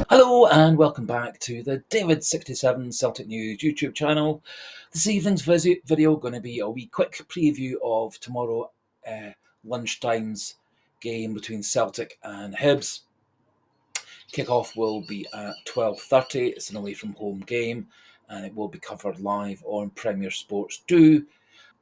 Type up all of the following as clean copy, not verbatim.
Hello and welcome back to the David67 Celtic News YouTube channel. This evening's video going to be a wee quick preview of tomorrow lunchtime's game between Celtic and Hibs. Kickoff will be at 12:30. It's an away from home game and it will be covered live on Premier Sports 2.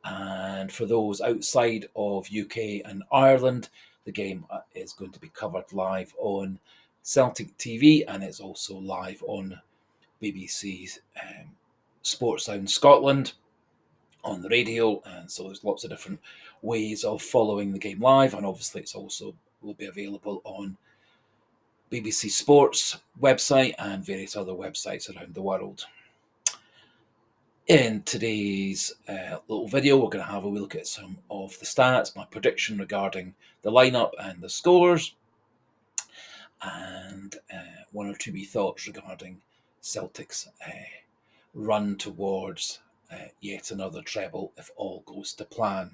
And for those outside of UK and Ireland, the game is going to be covered live on Celtic TV, and it's also live on BBC's Sports Sound Scotland on the radio. And so there's lots of different ways of following the game live, and obviously it's also will be available on BBC Sports website and various other websites around the world. In today's little video, we're going to have a wee look at some of the stats, my prediction regarding the lineup and the scores, and one or two wee thoughts regarding Celtic's run towards yet another treble if all goes to plan.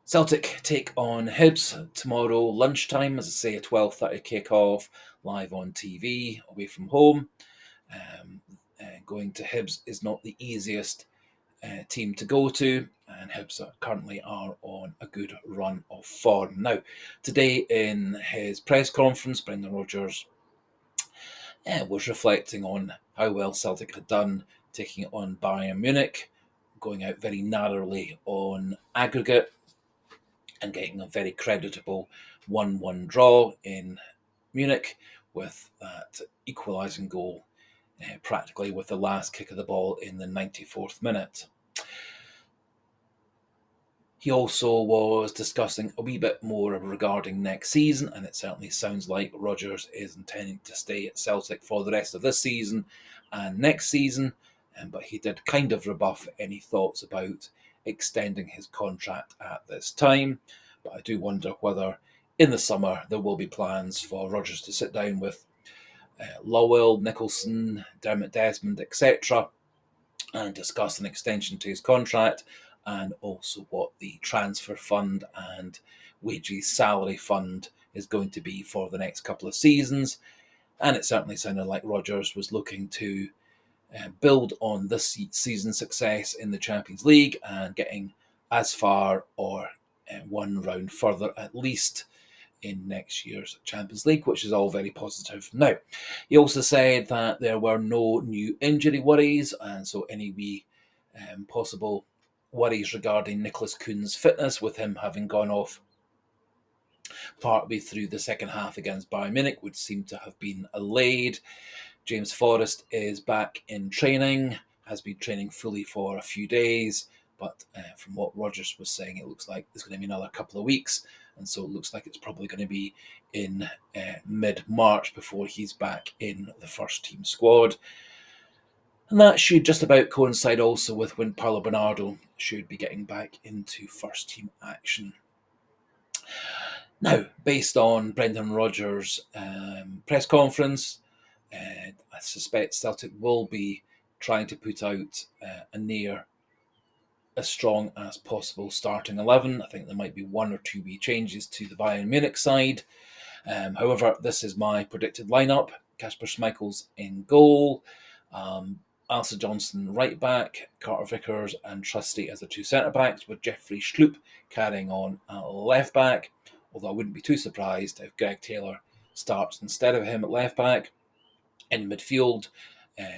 Celtic take on Hibs tomorrow lunchtime, as I say, a 12:30 kick-off, live on TV, away from home. Going to Hibs is not the easiest team to go to, and Hibs currently are on a good run of form. Now, today in his press conference, Brendan Rodgers was reflecting on how well Celtic had done taking on Bayern Munich, going out very narrowly on aggregate and getting a very creditable 1-1 draw in Munich with that equalising goal practically with the last kick of the ball in the 94th minute. He also was discussing a wee bit more regarding next season, and it certainly sounds like Rodgers is intending to stay at Celtic for the rest of this season and next season, but he did kind of rebuff any thoughts about extending his contract at this time. But I do wonder whether in the summer there will be plans for Rodgers to sit down with Lowell, Nicholson, Dermot Desmond, etc., and discuss an extension to his contract, and also what the transfer fund and wages salary fund is going to be for the next couple of seasons. And it certainly sounded like Rodgers was looking to build on this season's success in the Champions League and getting as far or one round further at least in next year's Champions League, which is all very positive. Now, he also said that there were no new injury worries, and so any wee possible worries regarding Nicholas Kuhn's fitness, with him having gone off partway through the second half against Bayern Munich, would seem to have been allayed. James Forrest is back in training, has been training fully for a few days, but from what Rodgers was saying, it looks like it's going to be another couple of weeks, and so it looks like it's probably going to be in mid-March before he's back in the first team squad. And that should just about coincide also with when Paulo Bernardo should be getting back into first team action. Now, based on Brendan Rodgers' press conference, I suspect Celtic will be trying to put out a near as strong as possible starting 11. I think there might be one or two wee changes to the Bayern Munich side. However, this is my predicted lineup. Kasper Schmeichel's in goal. Alistair Johnson right back, Carter Vickers and Trusty as the two centre-backs, with Jeffrey Schlupp carrying on at left back, although I wouldn't be too surprised if Greg Taylor starts instead of him at left back. In midfield,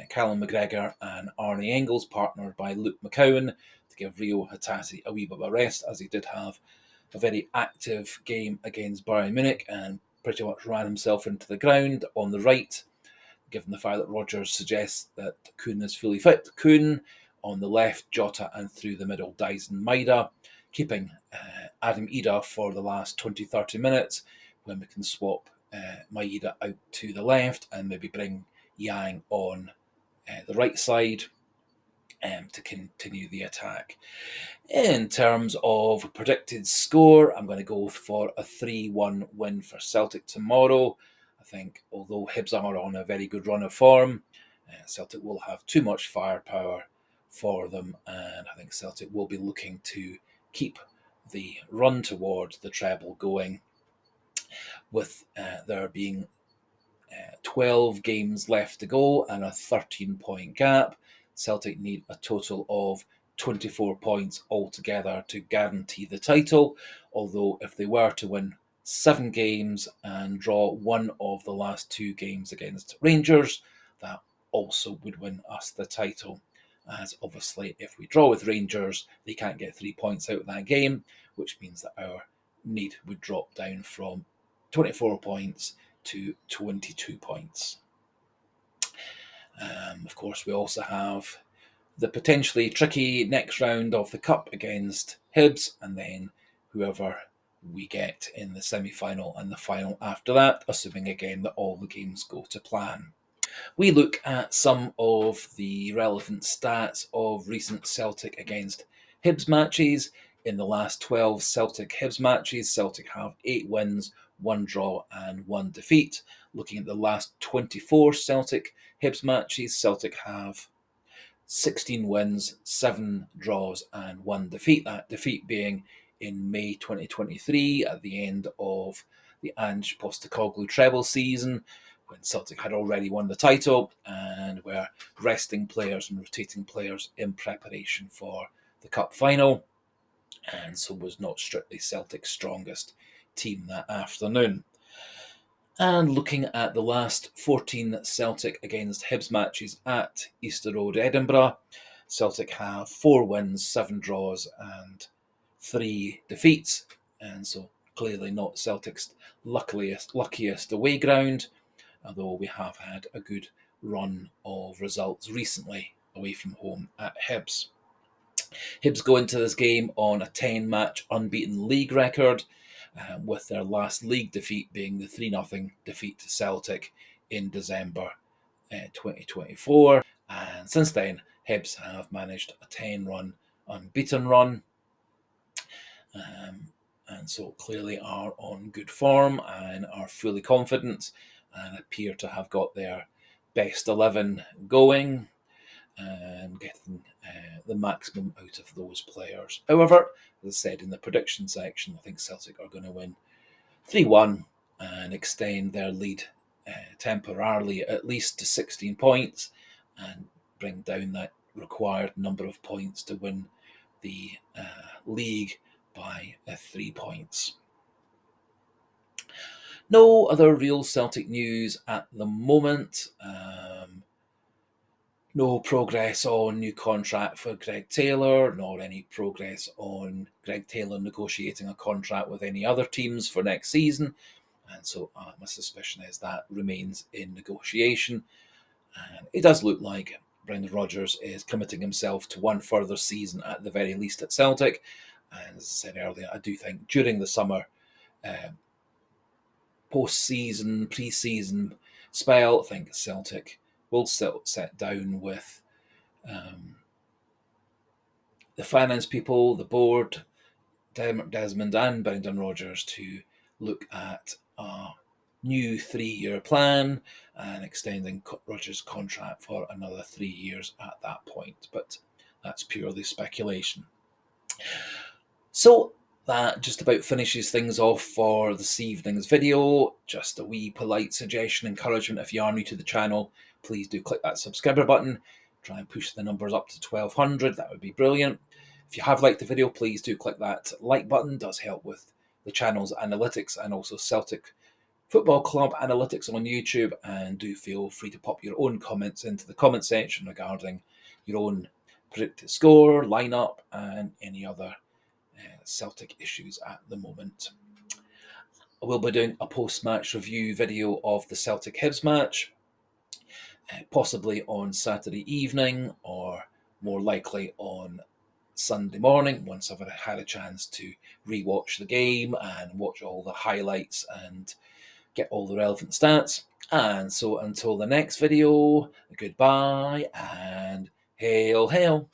Callum McGregor and Arnie Engels, partnered by Luke McCowan, to give Rio Hatate a wee bit of a rest, as he did have a very active game against Bayern Munich and pretty much ran himself into the ground on the right, given the fact that Rodgers suggests that Kuhn is fully fit. Kuhn on the left, Jota, and through the middle, Dyson Maeda, keeping Adam Ida for the last 20-30 minutes, when we can swap Maeda out to the left and maybe bring Yang on the right side to continue the attack. In terms of predicted score, I'm going to go for a 3-1 win for Celtic tomorrow. I think although Hibs are on a very good run of form, Celtic will have too much firepower for them, and I think Celtic will be looking to keep the run towards the treble going, with there being 12 games left to go and a 13-point gap. Celtic need a total of 24 points altogether to guarantee the title, although if they were to win 7 games and draw one of the last 2 games against Rangers, that also would win us the title. As obviously, if we draw with Rangers, they can't get 3 points out of that game, which means that our need would drop down from 24 points to 22 points. Of course, we also have the potentially tricky next round of the Cup against Hibs, and then whoever we get in the semi-final and the final after that, assuming again that all the games go to plan. We look at some of the relevant stats of recent Celtic against Hibs matches. In the last 12 Celtic Hibs matches, Celtic have 8 wins, 1 draw, and 1 defeat. Looking at the last 24 Celtic Hibs matches, Celtic have 16 wins, 7 draws, and 1 defeat. That defeat being in May 2023 at the end of the Ange Postecoglou treble season, when Celtic had already won the title and were resting players and rotating players in preparation for the Cup final, and so was not strictly Celtic's strongest team that afternoon. And looking at the last 14 Celtic against Hibs matches at Easter Road, Edinburgh, Celtic have 4 wins, 7 draws, and 3 defeats, and so clearly not Celtic's luckiest away ground, although we have had a good run of results recently away from home at Hibs. Hibs go into this game on a 10-match unbeaten league record, with their last league defeat being the 3-0 defeat to Celtic in December 2024. And since then, Hibs have managed a 10-run unbeaten run, and so clearly are on good form and are fully confident and appear to have got their best 11 going and getting the maximum out of those players. However, as I said in the prediction section, I think Celtic are going to win 3-1 and extend their lead temporarily at least to 16 points and bring down that required number of points to win the league by 3 points. No other real Celtic news at the moment. No progress on new contract for Greg Taylor, nor any progress on Greg Taylor negotiating a contract with any other teams for next season. And so my suspicion is that remains in negotiation. And it does look like Brendan Rodgers is committing himself to one further season at the very least at Celtic. And as I said earlier, I do think during the summer post-season, pre-season spell, I think Celtic will sit down with the finance people, the board, Desmond and Brendan Rodgers to look at a new 3-year plan and extending Rodgers' contract for another 3 years at that point. But that's purely speculation. So that just about finishes things off for this evening's video. Just a wee polite suggestion, encouragement, if you are new to the channel, please do click that subscriber button. Try and push the numbers up to 1200, that would be brilliant. If you have liked the video, please do click that like button. It does help with the channel's analytics and also Celtic Football Club analytics on YouTube. And do feel free to pop your own comments into the comment section regarding your own predicted score, lineup, and any other Celtic issues at the moment. I will be doing a post-match review video of the Celtic Hibs match, possibly on Saturday evening or more likely on Sunday morning once I've had a chance to rewatch the game and watch all the highlights and get all the relevant stats. And so until the next video, goodbye and hail, hail.